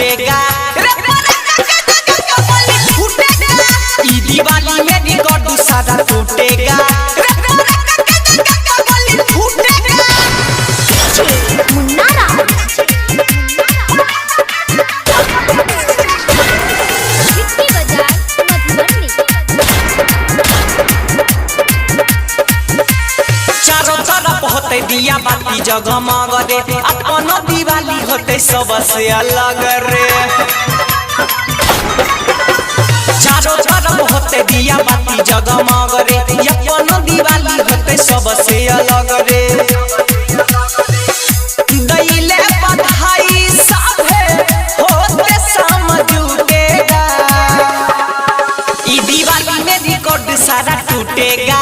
टूटेगा ई दिवाली में रिकॉर्ड सारा टूटेगा दिया बाती जगमग रे अपन दिवाली होते सबसे अलग रे चारों तरफ होते दिया बाती जगमग रे अपन दिवाली होते सबसे अलग रे दैले बधाई साथे होते समझूटेगा ई दिवाली में रिकॉर्ड सारा टूटेगा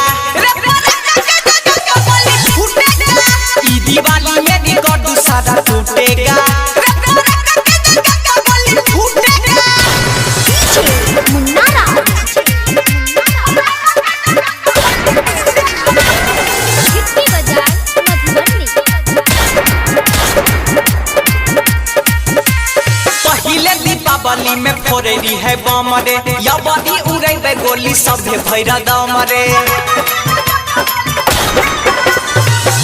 दिवाली में रिकॉर्ड सारा टूटेगा पहले दीपावली में फोड़ेली है बम रे या बड़ी उड़े गोली सभे भैरा दम रे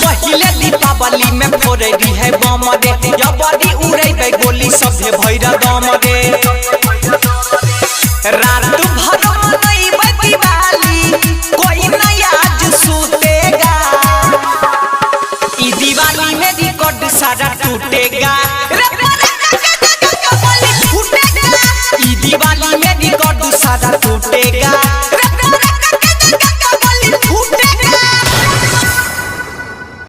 पहले दीपावली में फोड़ेली है बम रे या बड़ी उड़े गोली सभे भैरा दम रे रात भर मनइबे दिवाली कोई नहीं आज सुतेगा ई दिवाली में रिकॉर्ड सारा टूटेगा ई दिवाली में रिकॉर्ड सारा टूटेगा